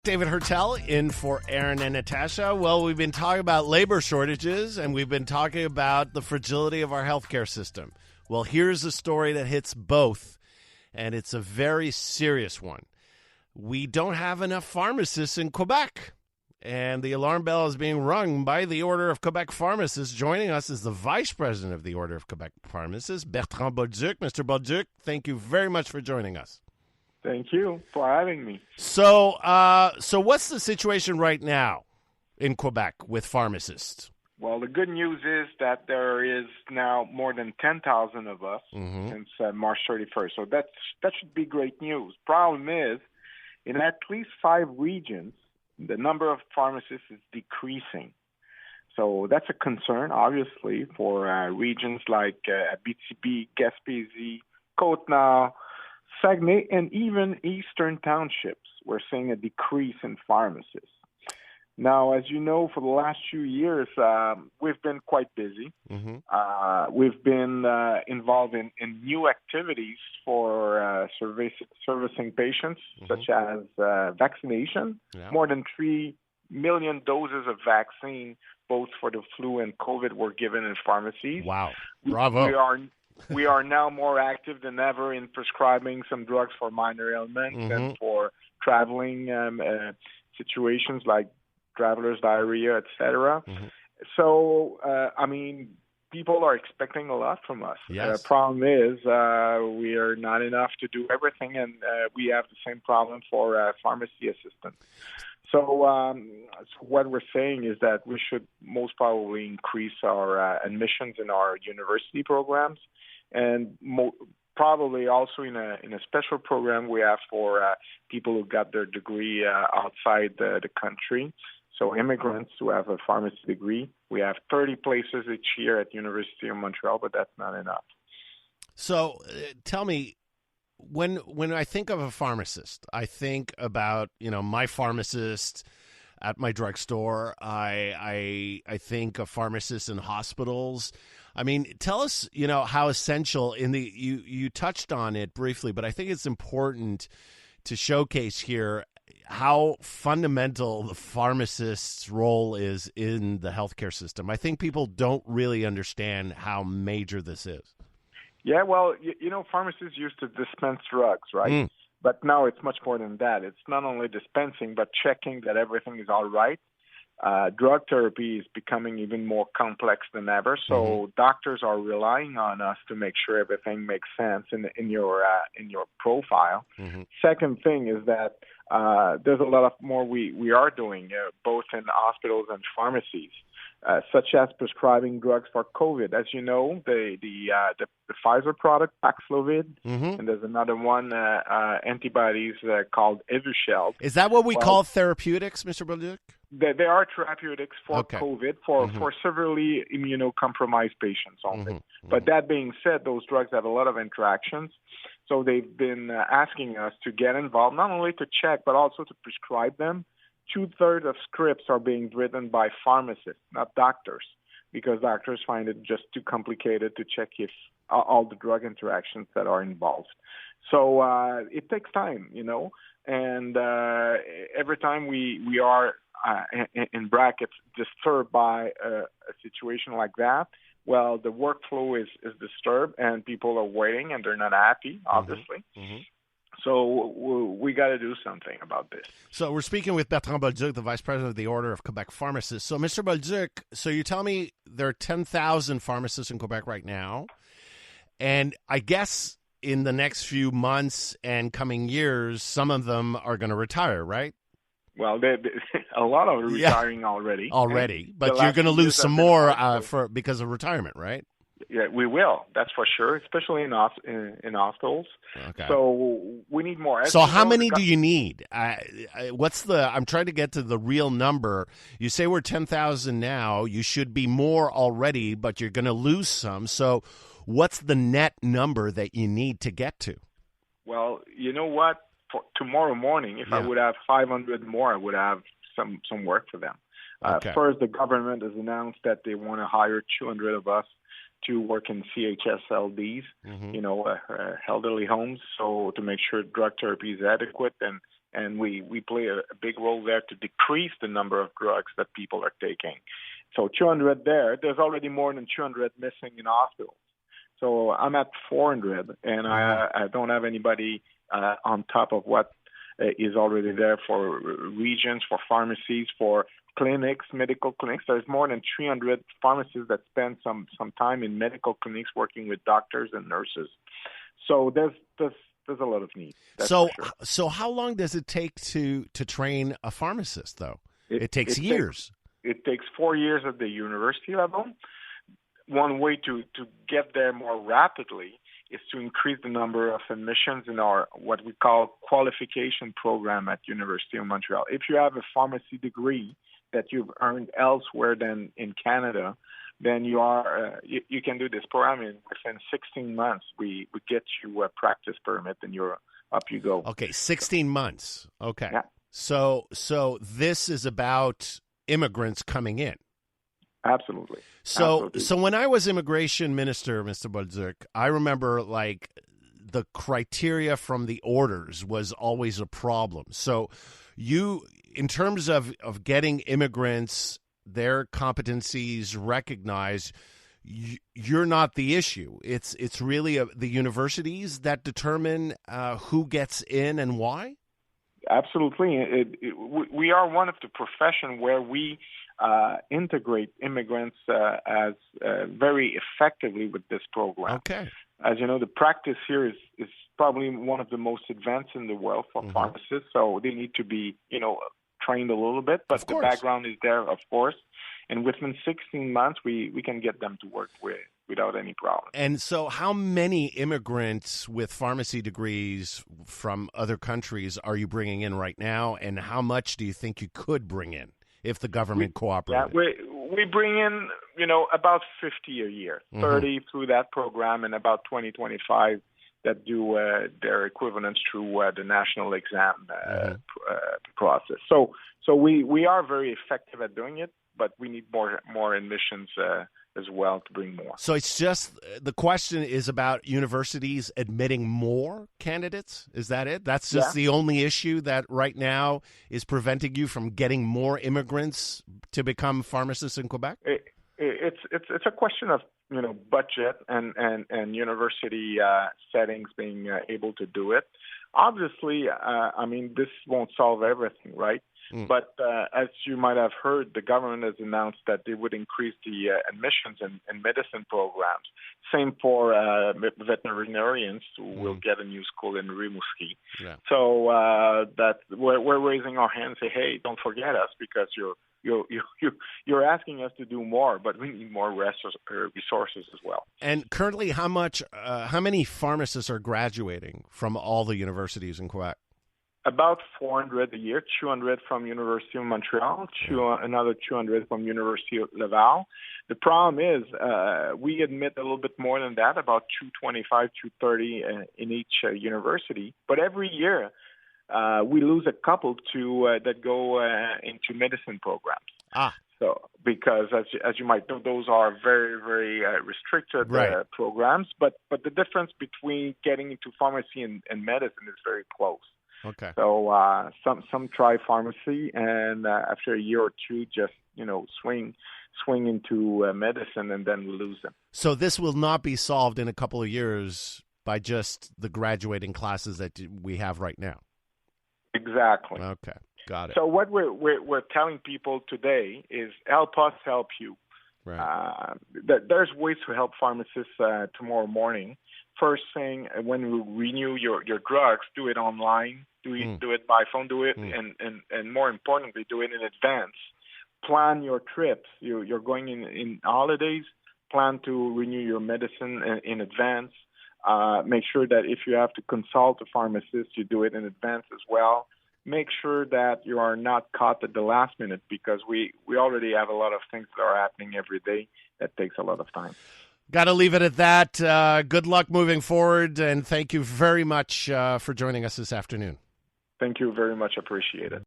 David Hertel in for Aaron and Natasha. Well, we've been talking about labor shortages, and we've been talking about the fragility of our healthcare system. Well, here's a story that hits both, and it's a very serious one. We don't have enough pharmacists in Quebec, and the alarm bell is being rung by the Order of Quebec Pharmacists. Joining us is the Vice President of the Order of Quebec Pharmacists, Bertrand BOLDUC. Mr. BOLDUC, thank you very much for joining us. Thank you for having me. So what's the situation right now in Quebec with pharmacists? Well, the good news is that there is now more than 10,000 of us since March 31st. So that should be great news. Problem is, in at least 5 regions, the number of pharmacists is decreasing. So that's a concern, obviously, for regions like Abitibi, Gaspésie, Côte-Nord, Saguenay, and even eastern townships. We're seeing a decrease in pharmacists. Now, as you know, for the last few years, we've been quite busy. We've been involved in new activities for servicing patients, such as vaccination. Yeah. More than 3 million doses of vaccine, both for the flu and COVID, were given in pharmacies. Wow. Bravo. We are now more active than ever in prescribing some drugs for minor ailments and for traveling situations like traveler's diarrhea, etc. So, people are expecting a lot from us. Yes. The problem is we are not enough to do everything, and we have the same problem for pharmacy assistants. So what we're saying is that we should most probably increase our admissions in our university programs, and probably also in a special program we have for people who got their degree outside the country. So immigrants who have a pharmacy degree. We have 30 places each year at University of Montreal, but that's not enough. So tell me, when I think of a pharmacist, I think about, my pharmacist at my drugstore. I think of pharmacists in hospitals. I mean, tell us, how essential you touched on it briefly, but I think it's important to showcase here how fundamental the pharmacist's role is in the healthcare system. I think people don't really understand how major this is. Yeah, well, pharmacists used to dispense drugs, right? But now it's much more than that. It's not only dispensing, but checking that everything is all right. Drug therapy is becoming even more complex than ever, so doctors are relying on us to make sure everything makes sense in your profile. Second thing is that there's a lot of more we are doing, both in hospitals and pharmacies, such as prescribing drugs for COVID. As you know, the Pfizer product, Paxlovid, and there's another one, antibodies called Evusheld. Is that what we call therapeutics, Mr. BOLDUC? They are therapeutics for COVID, for severely immunocompromised patients only. But that being said, those drugs have a lot of interactions. So they've been asking us to get involved, not only to check, but also to prescribe them. 2/3 of scripts are being written by pharmacists, not doctors, because doctors find it just too complicated to check if all the drug interactions that are involved. So it takes time, and every time we are, in brackets, disturbed by a situation like that, well, the workflow is disturbed, and people are waiting, and they're not happy, obviously. So we got to do something about this. So we're speaking with Bertrand BOLDUC, the Vice President of the Order of Quebec Pharmacists. So, Mr. BOLDUC, so you tell me there are 10,000 pharmacists in Quebec right now, and I guess in the next few months and coming years, some of them are going to retire, right? Well, a lot of them are retiring already. But you're going to lose some more because of retirement, right? Yeah, we will. That's for sure, especially in hospitals. Okay. So we need more. So how many do you need? I'm trying to get to the real number. You say we're 10,000 now. You should be more already, but you're going to lose some. So what's the net number that you need to get to? Well, you know what? For tomorrow morning, if I would have 500 more, I would have some work for them. First, the government has announced that they want to hire 200 of us to work in CHSLDs, elderly homes, so to make sure drug therapy is adequate and and we play a big role there to decrease the number of drugs that people are taking. So 200 there's already more than 200 missing in hospitals. So I'm at 400, and I don't have anybody on top of what is already there for regions, for pharmacies, for clinics, medical clinics. There's more than 300 pharmacists that spend some time in medical clinics working with doctors and nurses. So there's a lot of need. So how long does it take to train a pharmacist, though? It takes years. It takes 4 years at the university level. One way to get there more rapidly is to increase the number of admissions in our what we call qualification program at University of Montreal. If you have a pharmacy degree that you've earned elsewhere than in Canada, then you can do this program within 16 months. We get you a practice permit, and you're up you go. Okay, 16 months. Okay. Yeah. So this is about immigrants coming in. Absolutely. So when I was immigration minister, Mr. BOLDUC, I remember the criteria from the orders was always a problem. So in terms of getting immigrants, their competencies recognized, you're not the issue. It's really the universities that determine who gets in and why? Absolutely. We are one of the profession where we integrate immigrants as very effectively with this program. Okay. As you know, the practice here is probably one of the most advanced in the world for pharmacists, so they need to be, trained a little bit, but the background is there, of course. And within 16 months, we can get them to work without any problem. And so how many immigrants with pharmacy degrees from other countries are you bringing in right now, and how much do you think you could bring in if the government cooperated? Yeah, we bring in, about 50 a year, 30 through that program, and about 25 that do their equivalents through the national exam process. So we are very effective at doing it, but we need more admissions as well to bring more. So it's just the question is about universities admitting more candidates? Is that it? That's just the only issue that right now is preventing you from getting more immigrants to become pharmacists in Quebec? It's a question of budget and university settings being able to do it. Obviously, this won't solve everything, right? But as you might have heard, the government has announced that they would increase the admissions in medicine programs. Same for veterinarians who will get a new school in Rimouski. Yeah. So that we're raising our hands and say, hey, don't forget us, because you're asking us to do more, but we need more resources as well. And currently, how many pharmacists are graduating from all the universities in Quebec? About 400 a year, 200 from University of Montreal, another 200 from University of Laval. The problem is we admit a little bit more than that, about 225, 230 in each university. But every year we lose a couple that go into medicine programs. So because as you might know, those are very, very restricted programs. But the difference between getting into pharmacy and medicine is very close. Okay. So some try pharmacy, and after a year or two, just swing into medicine, and then we lose them. So this will not be solved in a couple of years by just the graduating classes that we have right now. Exactly. Okay, got it. So what we're telling people today is help us help you. Right. There's ways to help pharmacists tomorrow morning. First thing, when you renew your drugs, do it online, do it by phone, do it, and more importantly, do it in advance. Plan your trips. You're going in holidays, plan to renew your medicine in advance. Make sure that if you have to consult a pharmacist, you do it in advance as well. Make sure that you are not caught at the last minute, because we already have a lot of things that are happening every day that takes a lot of time. Got to leave it at that. Good luck moving forward, and thank you very much for joining us this afternoon. Thank you very much. Appreciate it.